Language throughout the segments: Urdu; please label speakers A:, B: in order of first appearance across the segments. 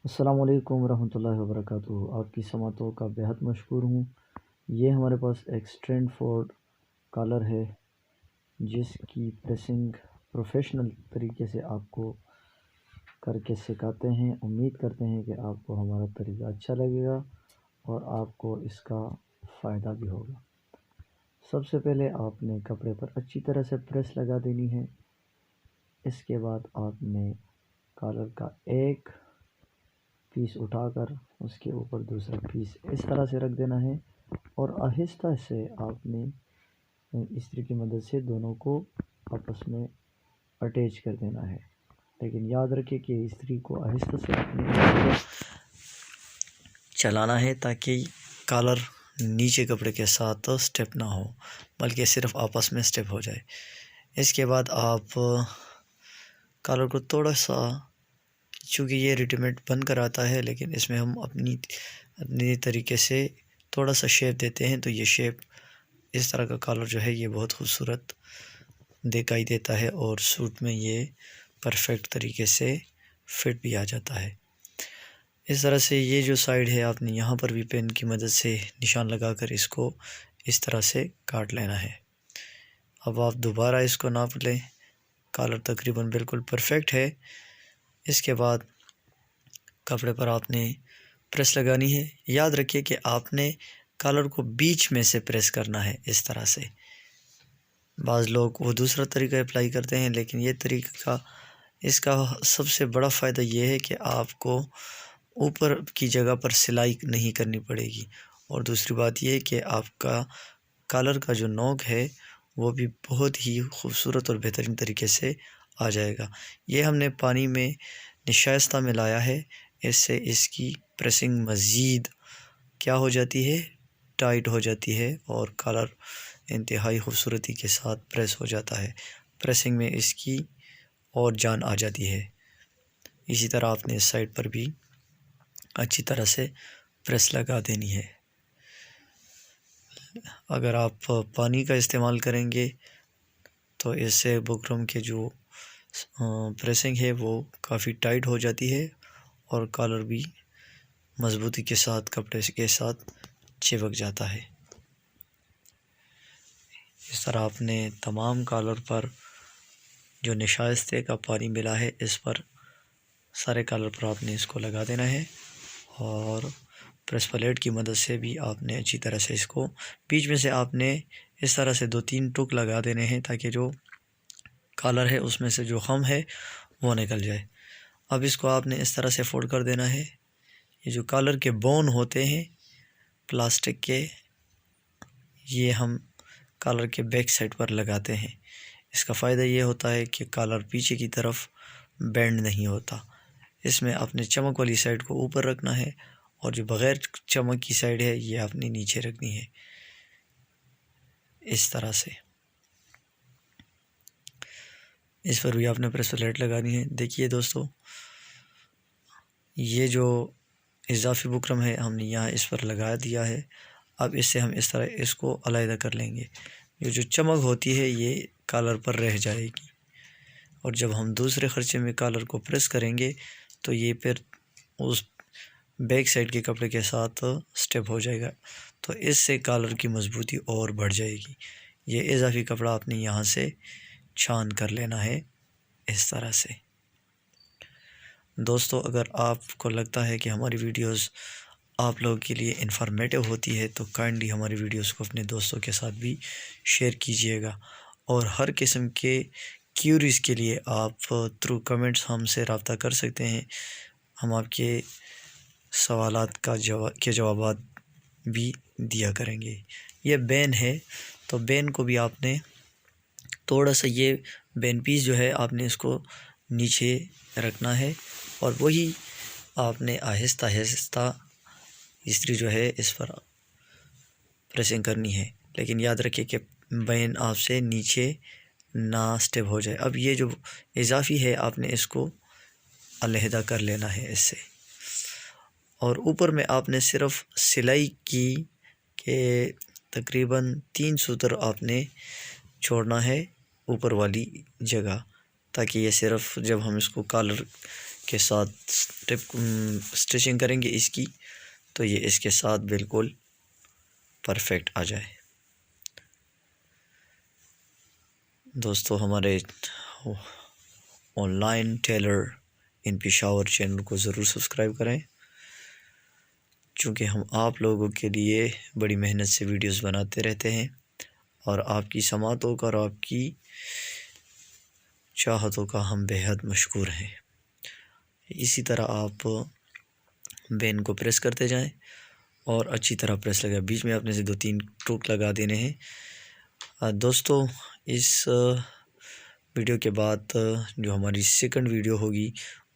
A: السلام علیکم ورحمۃ اللہ وبرکاتہ۔ آپ کی سماعتوں کا بہت مشکور ہوں۔ یہ ہمارے پاس ایک اسٹرینڈ فورڈ کالر ہے جس کی پریسنگ پروفیشنل طریقے سے آپ کو کر کے سکھاتے ہیں۔ امید کرتے ہیں کہ آپ کو ہمارا طریقہ اچھا لگے گا اور آپ کو اس کا فائدہ بھی ہوگا۔ سب سے پہلے آپ نے کپڑے پر اچھی طرح سے پریس لگا دینی ہے۔ اس کے بعد آپ نے کالر کا ایک پیس اٹھا کر اس کے اوپر دوسرا پیس اس طرح سے رکھ دینا ہے اور آہستہ سے آپ نے استری کی مدد سے دونوں کو آپس میں اٹیچ کر دینا ہے، لیکن یاد رکھیں کہ استری کو آہستہ سے اپنے چلانا ہے تاکہ کالر نیچے کپڑے کے ساتھ سٹیپ نہ ہو بلکہ صرف آپس میں سٹیپ ہو جائے۔ اس کے بعد آپ کالر کو تھوڑا سا، چونکہ یہ ریڈی میڈ بن کر آتا ہے لیکن اس میں ہم اپنی طریقے سے تھوڑا سا شیپ دیتے ہیں، تو یہ شیپ اس طرح کا کالر جو ہے یہ بہت خوبصورت دکھائی دیتا ہے اور سوٹ میں یہ پرفیکٹ طریقے سے فٹ بھی آ جاتا ہے۔ اس طرح سے یہ جو سائیڈ ہے آپ نے یہاں پر بھی پین کی مدد سے نشان لگا کر اس کو اس طرح سے کاٹ لینا ہے۔ اب آپ دوبارہ اس کو ناپ لیں، کالر تقریباً بالکل پرفیکٹ ہے۔ اس کے بعد کپڑے پر آپ نے پریس لگانی ہے۔ یاد رکھیے کہ آپ نے کالر کو بیچ میں سے پریس کرنا ہے اس طرح سے۔ بعض لوگ وہ دوسرا طریقہ اپلائی کرتے ہیں، لیکن یہ طریقہ، اس کا سب سے بڑا فائدہ یہ ہے کہ آپ کو اوپر کی جگہ پر سلائی نہیں کرنی پڑے گی، اور دوسری بات یہ ہے کہ آپ کا کالر کا جو نوک ہے وہ بھی بہت ہی خوبصورت اور بہترین طریقے سے آ جائے گا۔ یہ ہم نے پانی میں نشائستہ ملایا ہے، اس سے اس کی پریسنگ مزید کیا ہو جاتی ہے، ٹائٹ ہو جاتی ہے اور کالر انتہائی خوبصورتی کے ساتھ پریس ہو جاتا ہے۔ پریسنگ میں اس کی اور جان آ جاتی ہے۔ اسی طرح آپ نے اس سائڈ پر بھی اچھی طرح سے پریس لگا دینی ہے۔ اگر آپ پانی کا استعمال کریں گے تو اس سے بکرم کے جو پریسنگ ہے وہ کافی ٹائٹ ہو جاتی ہے اور کالر بھی مضبوطی کے ساتھ کپڑے کے ساتھ چپک جاتا ہے۔ اس طرح آپ نے تمام کالر پر جو نشائستے کا پانی ملا ہے اس پر سارے کالر پر آپ نے اس کو لگا دینا ہے، اور پریس پلیٹ کی مدد سے بھی آپ نے اچھی طرح سے اس کو بیچ میں سے آپ نے اس طرح سے 2-3 ٹک لگا دینے ہیں تاکہ جو کالر ہے اس میں سے جو خم ہے وہ نکل جائے۔ اب اس کو آپ نے اس طرح سے فولڈ کر دینا ہے۔ یہ جو کالر کے بون ہوتے ہیں پلاسٹک کے، یہ ہم کالر کے بیک سائڈ پر لگاتے ہیں۔ اس کا فائدہ یہ ہوتا ہے کہ کالر پیچھے کی طرف بینڈ نہیں ہوتا۔ اس میں اپنے چمک والی سائڈ کو اوپر رکھنا ہے اور جو بغیر چمک کی سائڈ ہے یہ آپ نے نیچے رکھنی ہے، اس طرح سے۔ اس پر بھی آپ نے پریس پلیٹ لگانی ہے۔ دیکھیے دوستو، یہ جو اضافی بکرم ہے ہم نے یہاں اس پر لگا دیا ہے۔ اب اس سے ہم اس طرح اس کو علیحدہ کر لیں گے۔ یہ جو چمک ہوتی ہے یہ کالر پر رہ جائے گی، اور جب ہم دوسرے خرچے میں کالر کو پریس کریں گے تو یہ پھر اس بیک سائڈ کے کپڑے کے ساتھ سٹیپ ہو جائے گا، تو اس سے کالر کی مضبوطی اور بڑھ جائے گی۔ یہ اضافی کپڑا آپ نے یہاں سے چھان کر لینا ہے اس طرح سے۔ دوستو، اگر آپ کو لگتا ہے کہ ہماری ویڈیوز آپ لوگوں کے لیے انفارمیٹیو ہوتی ہے تو کائنڈلی ہماری ویڈیوز کو اپنے دوستوں کے ساتھ بھی شیئر کیجیے گا، اور ہر قسم کے کیوریز کے لیے آپ تھرو کمنٹس ہم سے رابطہ کر سکتے ہیں۔ ہم آپ کے سوالات کے جوابات بھی دیا کریں گے۔ یہ بین ہے تو بین کو بھی آپ نے تھوڑا سا، یہ بین پیس جو ہے آپ نے اس کو نیچے رکھنا ہے، اور وہی آپ نے آہستہ آہستہ استری جو ہے اس پر پریسنگ کرنی ہے، لیکن یاد رکھیے کہ بین آپ سے نیچے نہ سٹیپ ہو جائے۔ اب یہ جو اضافی ہے آپ نے اس کو علیحدہ کر لینا ہے اس سے، اور اوپر میں آپ نے صرف سلائی کی کہ تقریباً 3 سطر آپ نے چھوڑنا ہے اوپر والی جگہ، تاکہ یہ صرف جب ہم اس کو کالر کے ساتھ اسٹچنگ کریں گے اس کی تو یہ اس کے ساتھ بالکل پرفیکٹ آ جائے۔ دوستو ہمارے online tailor in Peshawar channel کو ضرور سبسکرائب کریں، چونکہ ہم آپ لوگوں کے لیے بڑی محنت سے ویڈیوز بناتے رہتے ہیں اور آپ کی سماعتوں کا اور آپ کی چاہتوں کا ہم بے حد مشکور ہیں۔ اسی طرح آپ بین کو پریس کرتے جائیں اور اچھی طرح پریس لگا، بیچ میں آپ نے سے 2-3 ٹوک لگا دینے ہیں۔ دوستو اس ویڈیو کے بعد جو ہماری سیکنڈ ویڈیو ہوگی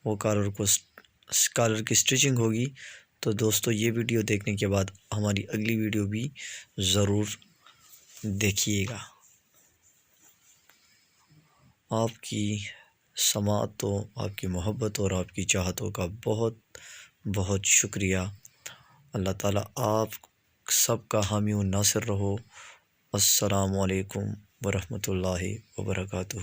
A: وہ کالر کی سٹچنگ ہوگی، تو دوستو یہ ویڈیو دیکھنے کے بعد ہماری اگلی ویڈیو بھی ضرور دیکھیے گا۔ آپ کی سماعتوں، آپ کی محبت اور آپ کی چاہتوں کا بہت بہت شکریہ۔ اللہ تعالیٰ آپ سب کا حامی و ناصر رہو۔ السلام علیکم ورحمۃ اللہ وبرکاتہ۔